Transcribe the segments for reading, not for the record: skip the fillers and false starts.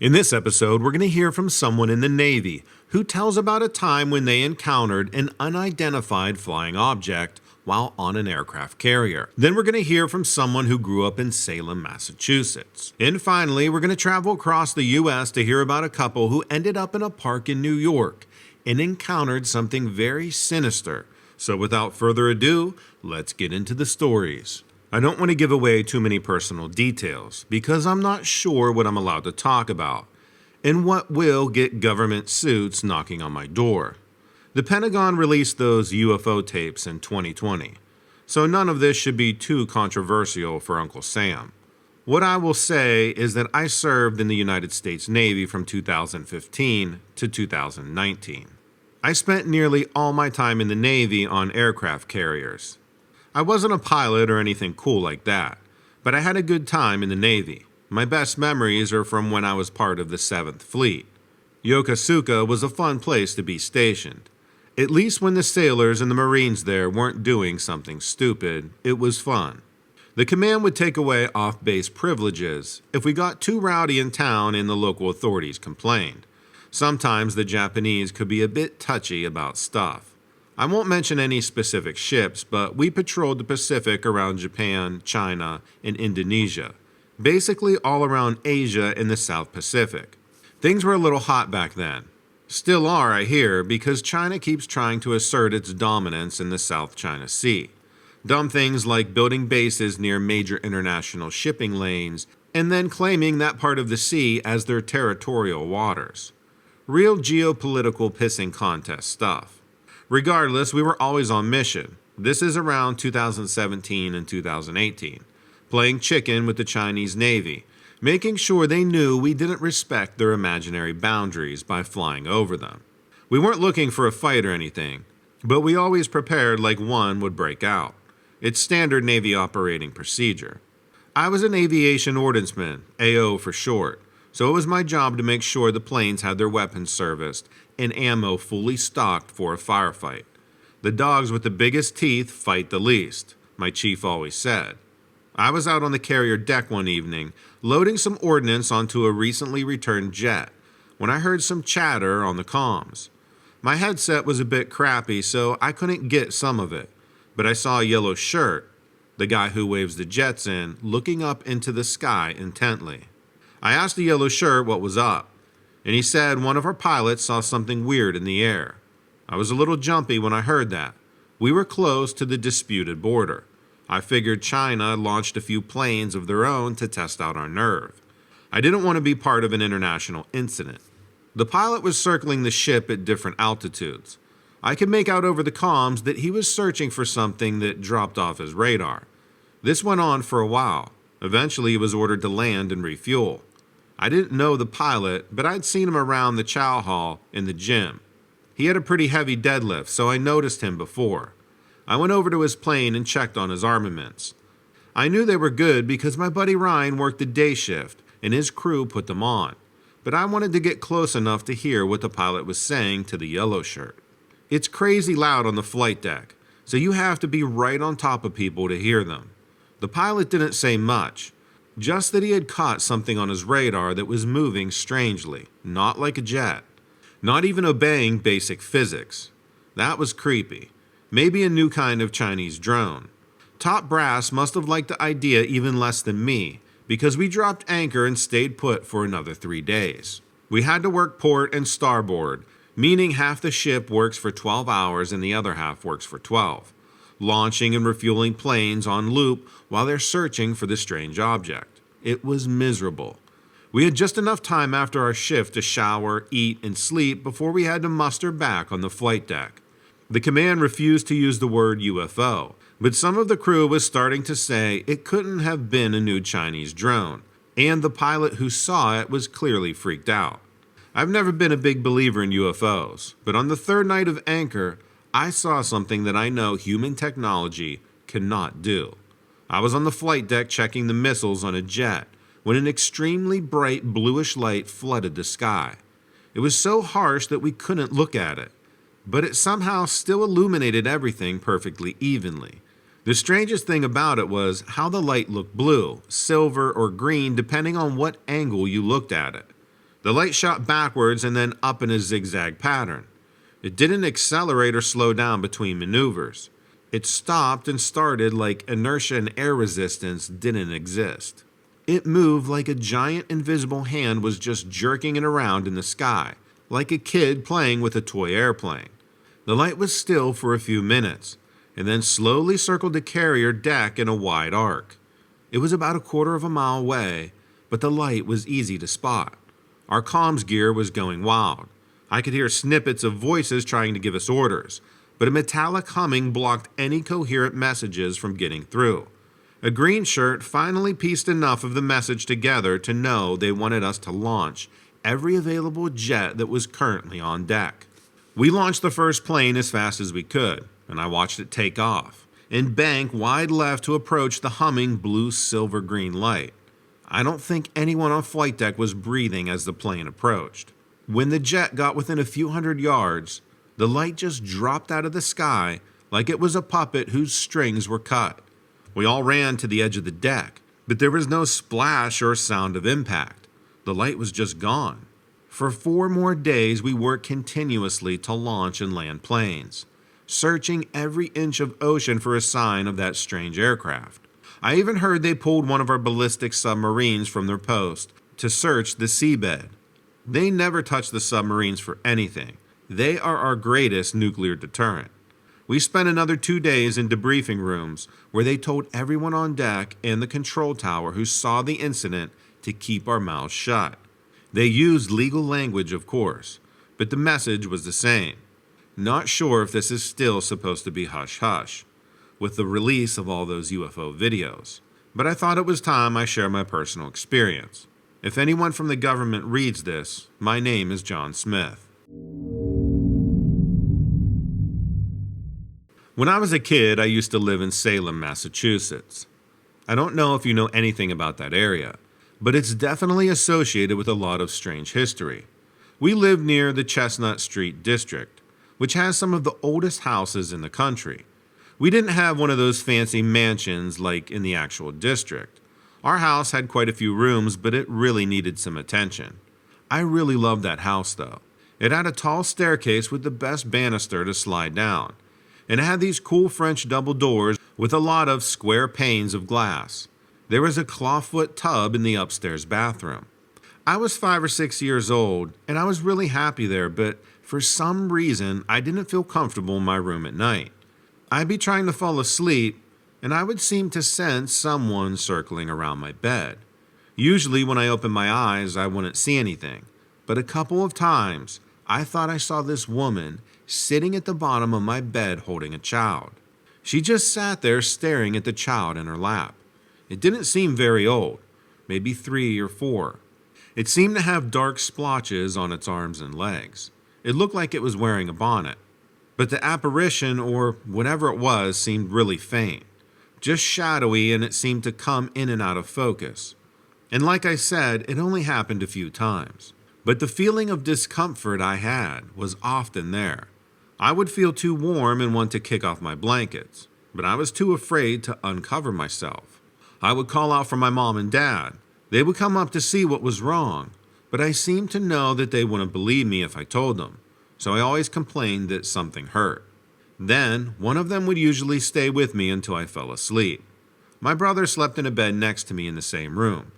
In this episode, we're going to hear from someone in the Navy who tells about a time when they encountered an unidentified flying object while on an aircraft carrier. Then we're going to hear from someone who grew up in Salem, Massachusetts. And finally, we're going to travel across the U.S. to hear about a couple who ended up in a park in New York and encountered something very sinister. So without further ado, let's get into the stories. I don't want to give away too many personal details because I'm not sure what I'm allowed to talk about and what will get government suits knocking on my door. The Pentagon released those UFO tapes in 2020, so none of this should be too controversial for Uncle Sam. What I will say is that I served in the United States Navy from 2015 to 2019. I spent nearly all my time in the Navy on aircraft carriers. I wasn't a pilot or anything cool like that, but I had a good time in the Navy. My best memories are from when I was part of the 7th Fleet. Yokosuka was a fun place to be stationed. At least when the sailors and the Marines there weren't doing something stupid, it was fun. The command would take away off-base privileges if we got too rowdy in town and the local authorities complained. Sometimes the Japanese could be a bit touchy about stuff. I won't mention any specific ships, but we patrolled the Pacific around Japan, China, and Indonesia. Basically all around Asia and the South Pacific. Things were a little hot back then. Still are, I hear, because China keeps trying to assert its dominance in the South China Sea. Dumb things like building bases near major international shipping lanes and then claiming that part of the sea as their territorial waters. Real geopolitical pissing contest stuff. Regardless, we were always on mission. This is around 2017 and 2018. Playing chicken with the Chinese Navy, making sure they knew we didn't respect their imaginary boundaries by flying over them. We weren't looking for a fight or anything, but we always prepared like one would break out. It's standard Navy operating procedure. I was an aviation ordnanceman, AO for short, so it was my job to make sure the planes had their weapons serviced and ammo fully stocked for a firefight. The dogs with the biggest teeth fight the least, my chief always said. I was out on the carrier deck one evening, loading some ordnance onto a recently returned jet, when I heard some chatter on the comms. My headset was a bit crappy, so I couldn't get some of it, but I saw a yellow shirt, the guy who waves the jets in, looking up into the sky intently. I asked the yellow shirt what was up, and he said one of our pilots saw something weird in the air. I was a little jumpy when I heard that. We were close to the disputed border. I figured China launched a few planes of their own to test out our nerve. I didn't want to be part of an international incident. The pilot was circling the ship at different altitudes. I could make out over the comms that he was searching for something that dropped off his radar. This went on for a while. Eventually he was ordered to land and refuel. I didn't know the pilot, but I'd seen him around the chow hall in the gym. He had a pretty heavy deadlift, so I noticed him before. I went over to his plane and checked on his armaments. I knew they were good because my buddy Ryan worked the day shift and his crew put them on, but I wanted to get close enough to hear what the pilot was saying to the yellow shirt. It's crazy loud on the flight deck, so you have to be right on top of people to hear them. The pilot didn't say much, just that he had caught something on his radar that was moving strangely, not like a jet, not even obeying basic physics. That was creepy. Maybe a new kind of Chinese drone. Top brass must have liked the idea even less than me, because we dropped anchor and stayed put for another 3 days. We had to work port and starboard, meaning half the ship works for 12 hours and the other half works for 12. Launching and refueling planes on loop while they're searching for the strange object. It was miserable. We had just enough time after our shift to shower, eat, and sleep before we had to muster back on the flight deck. The command refused to use the word UFO, but some of the crew was starting to say it couldn't have been a new Chinese drone, and the pilot who saw it was clearly freaked out. I've never been a big believer in UFOs, but on the third night of anchor, I saw something that I know human technology cannot do. I was on the flight deck checking the missiles on a jet when an extremely bright bluish light flooded the sky. It was so harsh that we couldn't look at it, but it somehow still illuminated everything perfectly evenly. The strangest thing about it was how the light looked blue, silver, or green depending on what angle you looked at it. The light shot backwards and then up in a zigzag pattern. It didn't accelerate or slow down between maneuvers. It stopped and started like inertia and air resistance didn't exist. It moved like a giant invisible hand was just jerking it around in the sky, like a kid playing with a toy airplane. The light was still for a few minutes, and then slowly circled the carrier deck in a wide arc. It was about a quarter of a mile away, but the light was easy to spot. Our comms gear was going wild. I could hear snippets of voices trying to give us orders, but a metallic humming blocked any coherent messages from getting through. A green shirt finally pieced enough of the message together to know they wanted us to launch every available jet that was currently on deck. We launched the first plane as fast as we could, and I watched it take off and bank wide left to approach the humming blue-silver-green light. I don't think anyone on flight deck was breathing as the plane approached. When the jet got within a few hundred yards, the light just dropped out of the sky like it was a puppet whose strings were cut. We all ran to the edge of the deck, but there was no splash or sound of impact. The light was just gone. For 4 more days, we worked continuously to launch and land planes, searching every inch of ocean for a sign of that strange aircraft. I even heard they pulled one of our ballistic submarines from their post to search the seabed. They never touch the submarines for anything. They are our greatest nuclear deterrent. We spent another 2 days in debriefing rooms where they told everyone on deck and the control tower who saw the incident to keep our mouths shut. They used legal language, of course, but the message was the same. Not sure if this is still supposed to be hush-hush, with the release of all those UFO videos, but I thought it was time I share my personal experience. If anyone from the government reads this, my name is John Smith. When I was a kid, I used to live in Salem, Massachusetts. I don't know if you know anything about that area, but it's definitely associated with a lot of strange history. We live near the Chestnut Street district, which has some of the oldest houses in the country. We didn't have one of those fancy mansions like in the actual district. Our house had quite a few rooms, but it really needed some attention. I really loved that house though. It had a tall staircase with the best banister to slide down, and it had these cool French double doors with a lot of square panes of glass. There was a clawfoot tub in the upstairs bathroom. I was 5 or 6 years old, and I was really happy there, but for some reason, I didn't feel comfortable in my room at night. I'd be trying to fall asleep, and I would seem to sense someone circling around my bed. Usually when I opened my eyes, I wouldn't see anything, but a couple of times, I thought I saw this woman sitting at the bottom of my bed holding a child. She just sat there staring at the child in her lap. It didn't seem very old, maybe 3 or 4. It seemed to have dark splotches on its arms and legs. It looked like it was wearing a bonnet. But the apparition, or whatever it was, seemed really faint, just shadowy, and it seemed to come in and out of focus. And like I said, it only happened a few times. But the feeling of discomfort I had was often there. I would feel too warm and want to kick off my blankets, but I was too afraid to uncover myself. I would call out for my mom and dad. They would come up to see what was wrong, but I seemed to know that they wouldn't believe me if I told them, so I always complained that something hurt. Then, one of them would usually stay with me until I fell asleep. My brother slept in a bed next to me in the same room.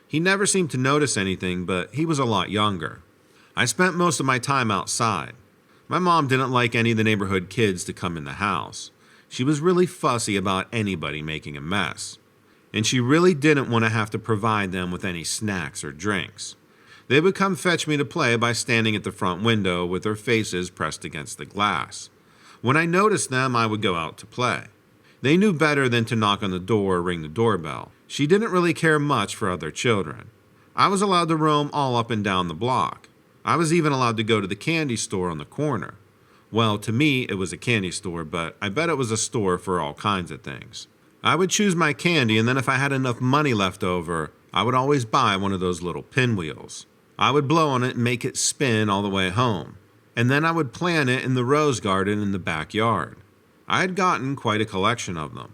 He never seemed to notice anything, but he was a lot younger. I spent most of my time outside. My mom didn't like any of the neighborhood kids to come in the house. She was really fussy about anybody making a mess, and she really didn't want to have to provide them with any snacks or drinks. They would come fetch me to play by standing at the front window with their faces pressed against the glass. When I noticed them, I would go out to play. They knew better than to knock on the door or ring the doorbell. She didn't really care much for other children. I was allowed to roam all up and down the block. I was even allowed to go to the candy store on the corner. Well, to me, it was a candy store, but I bet it was a store for all kinds of things. I would choose my candy, and then if I had enough money left over, I would always buy one of those little pinwheels. I would blow on it and make it spin all the way home, and then I would plant it in the rose garden in the backyard. I had gotten quite a collection of them.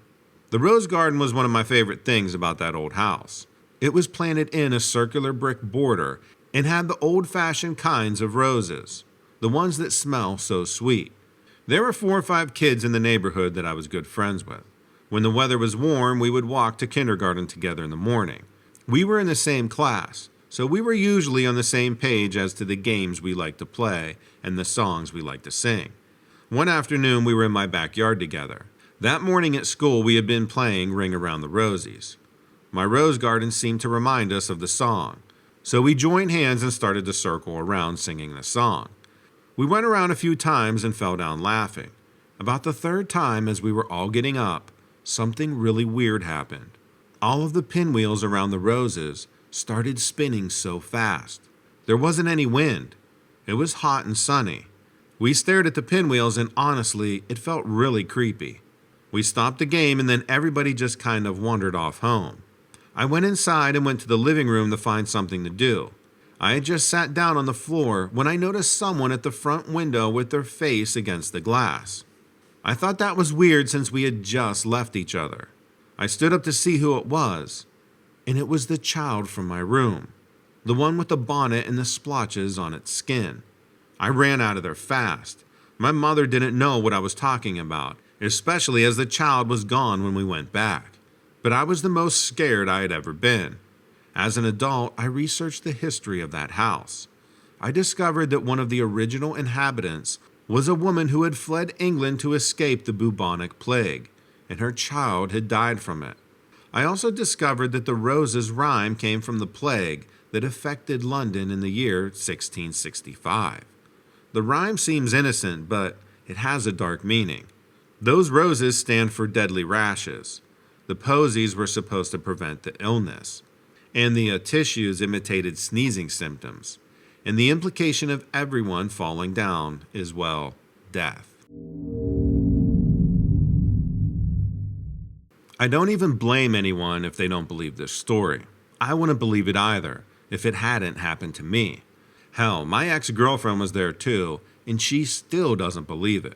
The rose garden was one of my favorite things about that old house. It was planted in a circular brick border, and had the old-fashioned kinds of roses, the ones that smell so sweet. There were 4 or 5 kids in the neighborhood that I was good friends with. When the weather was warm, we would walk to kindergarten together in the morning. We were in the same class, so we were usually on the same page as to the games we liked to play and the songs we liked to sing. One afternoon, we were in my backyard together. That morning at school, we had been playing Ring Around the Rosies. My rose garden seemed to remind us of the song, so we joined hands and started to circle around singing the song. We went around a few times and fell down laughing. About the 3rd time, as we were all getting up, something really weird happened. All of the pinwheels around the roses started spinning so fast. There wasn't any wind. It was hot and sunny. We stared at the pinwheels and honestly, it felt really creepy. We stopped the game and then everybody just kind of wandered off home. I went inside and went to the living room to find something to do. I had just sat down on the floor when I noticed someone at the front window with their face against the glass. I thought that was weird since we had just left each other. I stood up to see who it was, and it was the child from my room, the one with the bonnet and the splotches on its skin. I ran out of there fast. My mother didn't know what I was talking about, especially as the child was gone when we went back. But I was the most scared I had ever been. As an adult, I researched the history of that house. I discovered that one of the original inhabitants was a woman who had fled England to escape the bubonic plague, and her child had died from it. I also discovered that the roses rhyme came from the plague that affected London in the year 1665. The rhyme seems innocent, but it has a dark meaning. Those roses stand for deadly rashes. The posies were supposed to prevent the illness, and the tissues imitated sneezing symptoms. And the implication of everyone falling down is, well, death. I don't even blame anyone if they don't believe this story. I wouldn't believe it either if it hadn't happened to me. Hell, my ex-girlfriend was there too, and she still doesn't believe it.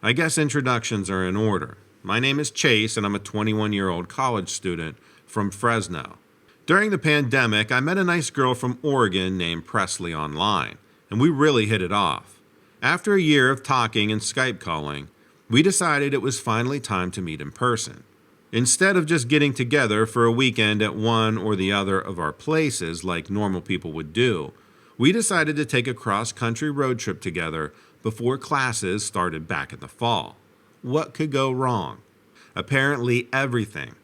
I guess introductions are in order. My name is Chase, and I'm a 21-year-old college student from Fresno. During the pandemic, I met a nice girl from Oregon named Presley online, and we really hit it off. After a year of talking and Skype calling, we decided it was finally time to meet in person. Instead of just getting together for a weekend at one or the other of our places like normal people would do, we decided to take a cross-country road trip together before classes started back in the fall. What could go wrong? Apparently everything.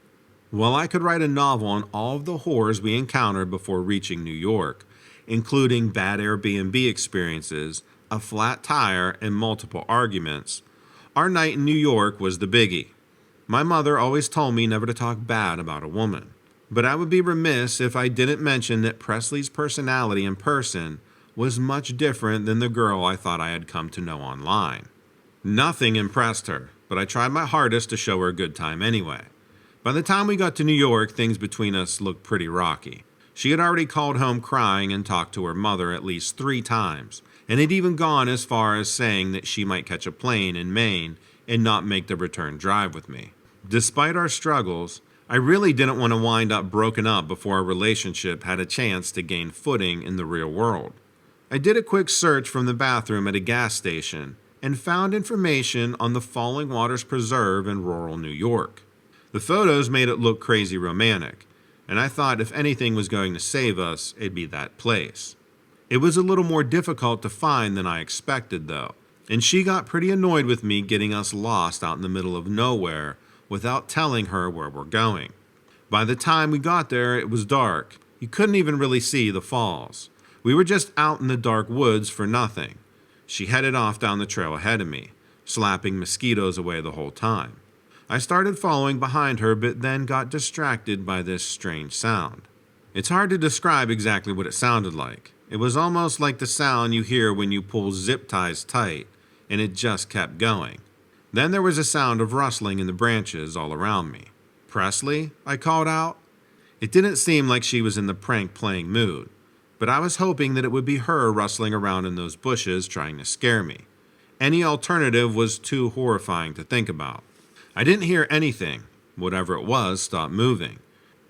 Well, I could write a novel on all of the horrors we encountered before reaching New York, including bad Airbnb experiences, a flat tire, and multiple arguments. Our night in New York was the biggie. My mother always told me never to talk bad about a woman, but I would be remiss if I didn't mention that Presley's personality in person was much different than the girl I thought I had come to know online. Nothing impressed her, but I tried my hardest to show her a good time anyway. By the time we got to New York, things between us looked pretty rocky. She had already called home crying and talked to her mother at least 3 times, and had even gone as far as saying that she might catch a plane in Maine and not make the return drive with me. Despite our struggles, I really didn't want to wind up broken up before our relationship had a chance to gain footing in the real world. I did a quick search from the bathroom at a gas station and found information on the Falling Waters Preserve in rural New York. The photos made it look crazy romantic, and I thought if anything was going to save us, it'd be that place. It was a little more difficult to find than I expected though, and she got pretty annoyed with me getting us lost out in the middle of nowhere without telling her where we're going. By the time we got there, it was dark. You couldn't even really see the falls. We were just out in the dark woods for nothing. She headed off down the trail ahead of me, slapping mosquitoes away the whole time. I started following behind her, but then got distracted by this strange sound. It's hard to describe exactly what it sounded like. It was almost like the sound you hear when you pull zip ties tight, and it just kept going. Then there was a sound of rustling in the branches all around me. "Presley?" I called out. It didn't seem like she was in the prank-playing mood, but I was hoping that it would be her rustling around in those bushes trying to scare me. Any alternative was too horrifying to think about. I didn't hear anything. Whatever it was stopped moving.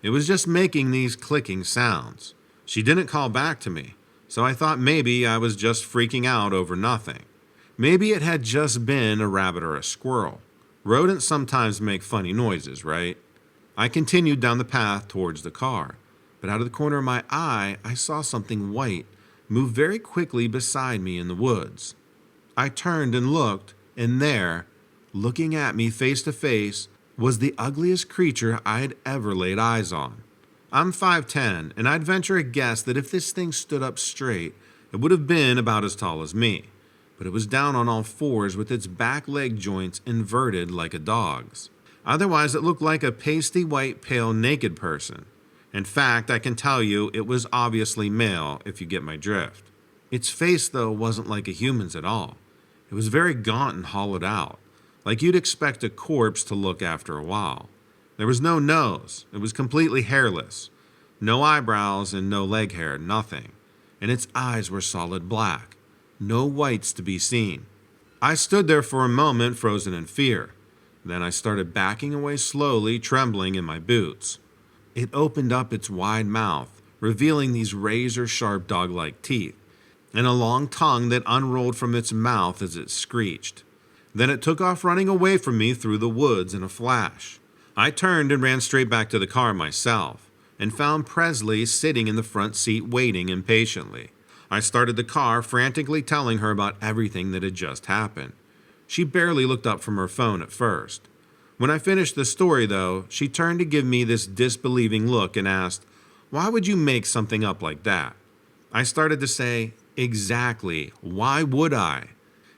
It was just making these clicking sounds. She didn't call back to me, So I thought maybe I was just freaking out over nothing. Maybe it had just been a rabbit or a squirrel. Rodents sometimes make funny noises, right? I continued down the path towards the car, but out of the corner of my eye, I saw something white move very quickly beside me in the woods. I turned and looked, and there, looking at me face to face, was the ugliest creature I had ever laid eyes on. I'm 5'10", and I'd venture a guess that if this thing stood up straight, it would have been about as tall as me, but it was down on all fours with its back leg joints inverted like a dog's. Otherwise, it looked like a pasty white, pale, naked person. In fact, I can tell you it was obviously male, if you get my drift. Its face, though, wasn't like a human's at all. It was very gaunt and hollowed out, like you'd expect a corpse to look after a while. There was no nose. It was completely hairless. No eyebrows and no leg hair, nothing. And its eyes were solid black. No whites to be seen. I stood there for a moment, frozen in fear. Then I started backing away slowly, trembling in my boots. It opened up its wide mouth, revealing these razor-sharp dog-like teeth, and a long tongue that unrolled from its mouth as it screeched. Then it took off running away from me through the woods in a flash. I turned and ran straight back to the car myself, and found Presley sitting in the front seat waiting impatiently. I started the car, frantically telling her about everything that had just happened. She barely looked up from her phone at first. When I finished the story, though, she turned to give me this disbelieving look and asked, "Why would you make something up like that?" I started to say, "Exactly, why would I?"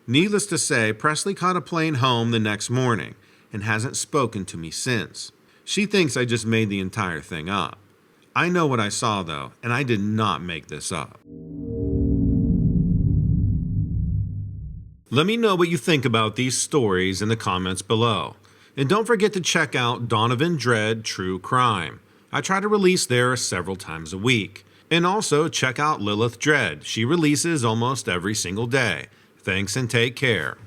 Needless to say, Presley caught a plane home the next morning and hasn't spoken to me since. She thinks I just made the entire thing up. I know what I saw, though, and I did not make this up. Let me know what you think about these stories in the comments below. And don't forget to check out Donovan Dread True Crime. I try to release there several times a week. And also check out Lilith Dread. She releases almost every single day. Thanks and take care.